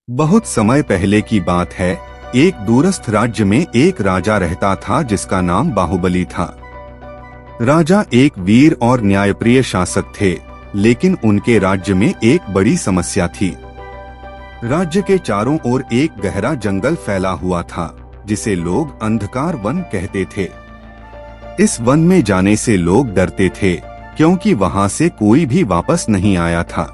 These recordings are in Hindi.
बहुत समय पहले की बात है। एक दूरस्थ राज्य में एक राजा रहता था जिसका नाम बाहुबली था। राजा एक वीर और न्यायप्रिय शासक थे, लेकिन उनके राज्य में एक बड़ी समस्या थी। राज्य के चारों ओर एक गहरा जंगल फैला हुआ था, जिसे लोग अंधकार वन कहते थे। इस वन में जाने से लोग डरते थे, क्योंकि वहां से कोई भी वापस नहीं आया था।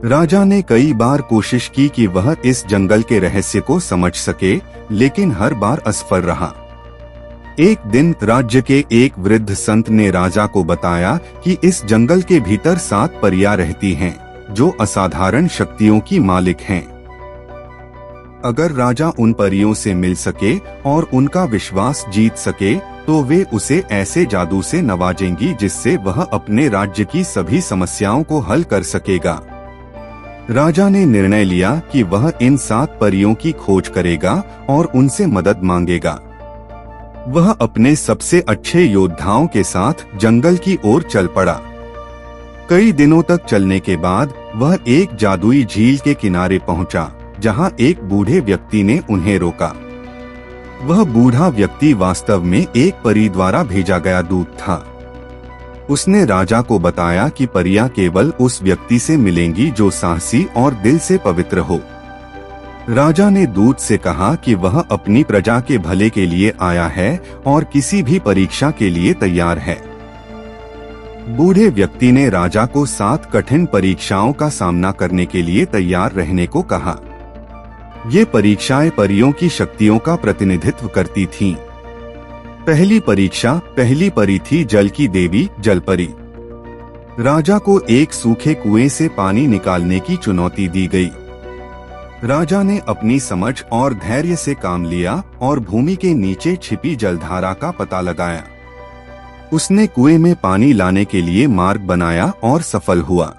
राजा ने कई बार कोशिश की कि वह इस जंगल के रहस्य को समझ सके, लेकिन हर बार असफल रहा। एक दिन राज्य के एक वृद्ध संत ने राजा को बताया कि इस जंगल के भीतर 7 परियां रहती हैं, जो असाधारण शक्तियों की मालिक हैं। अगर राजा उन परियों से मिल सके और उनका विश्वास जीत सके, तो वे उसे ऐसे जादू से नवाजेंगी जिससे वह अपने राज्य की सभी समस्याओं को हल कर सकेगा। राजा ने निर्णय लिया कि वह इन 7 परियों की खोज करेगा और उनसे मदद मांगेगा। वह अपने सबसे अच्छे योद्धाओं के साथ जंगल की ओर चल पड़ा। कई दिनों तक चलने के बाद वह एक जादुई झील के किनारे पहुंचा, जहां एक बूढ़े व्यक्ति ने उन्हें रोका। वह बूढ़ा व्यक्ति वास्तव में एक परी द्वारा भेजा गया दूत था। उसने राजा को बताया कि परियां केवल उस व्यक्ति से मिलेंगी जो साहसी और दिल से पवित्र हो। राजा ने दूत से कहा कि वह अपनी प्रजा के भले के लिए आया है और किसी भी परीक्षा के लिए तैयार है। बूढ़े व्यक्ति ने राजा को 7 कठिन परीक्षाओं का सामना करने के लिए तैयार रहने को कहा। ये परीक्षाएं परियों की शक्तियों का प्रतिनिधित्व करती थीं। पहली परी थी जल की देवी जलपरी। राजा को एक सूखे कुएं से पानी निकालने की चुनौती दी गई। राजा ने अपनी समझ और धैर्य से काम लिया और भूमि के नीचे छिपी जलधारा का पता लगाया। उसने कुएं में पानी लाने के लिए मार्ग बनाया और सफल हुआ।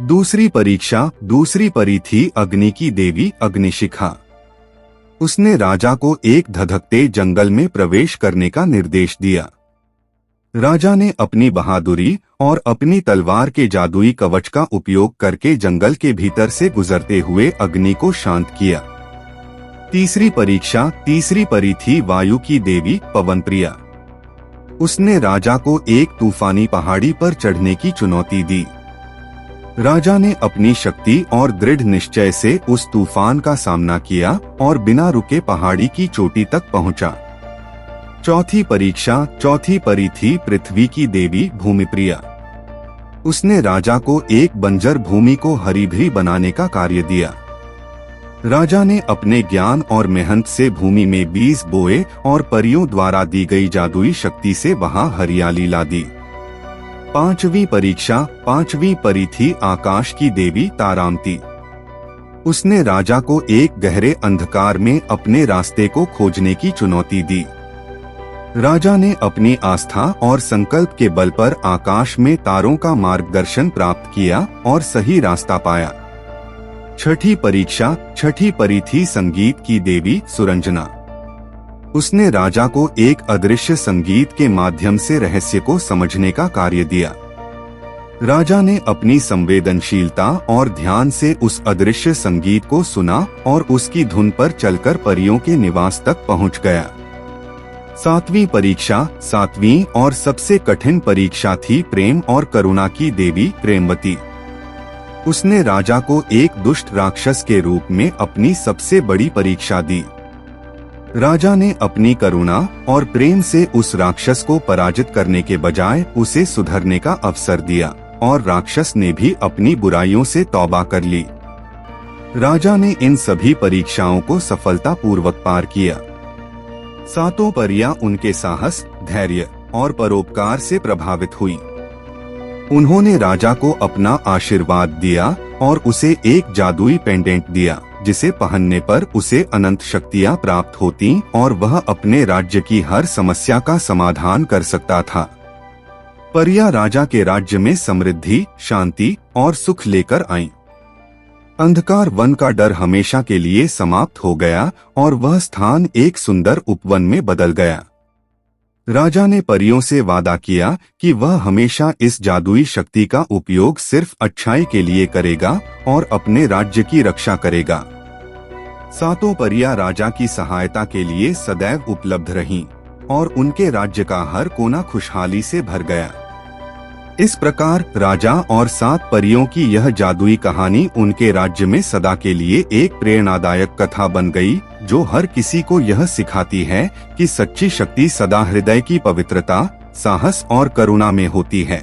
दूसरी परी थी अग्नि की देवी अग्निशिखा। उसने राजा को एक धधकते जंगल में प्रवेश करने का निर्देश दिया। राजा ने अपनी बहादुरी और अपनी तलवार के जादुई कवच का उपयोग करके जंगल के भीतर से गुजरते हुए अग्नि को शांत किया। तीसरी परी थी वायु की देवी पवनप्रिया। उसने राजा को एक तूफानी पहाड़ी पर चढ़ने की चुनौती दी। राजा ने अपनी शक्ति और दृढ़ निश्चय से उस तूफान का सामना किया और बिना रुके पहाड़ी की चोटी तक पहुंचा। चौथी परी थी पृथ्वी की देवी भूमिप्रिया। उसने राजा को एक बंजर भूमि को हरी भरी बनाने का कार्य दिया। राजा ने अपने ज्ञान और मेहनत से भूमि में बीज बोए और परियों द्वारा दी गई जादुई शक्ति से वहां हरियाली ला दी। पांचवी परी थी आकाश की देवी तारामती। उसने राजा को एक गहरे अंधकार में अपने रास्ते को खोजने की चुनौती दी। राजा ने अपनी आस्था और संकल्प के बल पर आकाश में तारों का मार्गदर्शन प्राप्त किया और सही रास्ता पाया। छठी परी थी संगीत की देवी सुरंजना। उसने राजा को एक अदृश्य संगीत के माध्यम से रहस्य को समझने का कार्य दिया। राजा ने अपनी संवेदनशीलता और ध्यान से उस अदृश्य संगीत को सुना और उसकी धुन पर चलकर परियों के निवास तक पहुंच गया। सातवीं और सबसे कठिन परीक्षा थी प्रेम और करुणा की देवी प्रेमवती। उसने राजा को एक दुष्ट राक्षस के रूप में अपनी सबसे बड़ी परीक्षा दी। राजा ने अपनी करुणा और प्रेम से उस राक्षस को पराजित करने के बजाय उसे सुधरने का अवसर दिया और राक्षस ने भी अपनी बुराइयों से तौबा कर ली। राजा ने इन सभी परीक्षाओं को सफलतापूर्वक पार किया। 7 परियां उनके साहस, धैर्य और परोपकार से प्रभावित हुई। उन्होंने राजा को अपना आशीर्वाद दिया और उसे एक जादुई पेंडेंट दिया, जिसे पहनने पर उसे अनंत शक्तियां प्राप्त होती और वह अपने राज्य की हर समस्या का समाधान कर सकता था। परियां राजा के राज्य में समृद्धि, शांति और सुख लेकर आईं। अंधकार वन का डर हमेशा के लिए समाप्त हो गया और वह स्थान एक सुंदर उपवन में बदल गया। राजा ने परियों से वादा किया कि वह हमेशा इस जादुई शक्ति का उपयोग सिर्फ अच्छाई के लिए करेगा और अपने राज्य की रक्षा करेगा। सातों परियां राजा की सहायता के लिए सदैव उपलब्ध रहीं और उनके राज्य का हर कोना खुशहाली से भर गया। इस प्रकार राजा और 7 परियों की यह जादुई कहानी उनके राज्य में सदा के लिए एक प्रेरणादायक कथा बन गई, जो हर किसी को यह सिखाती है कि सच्ची शक्ति सदा हृदय की पवित्रता, साहस और करुणा में होती है।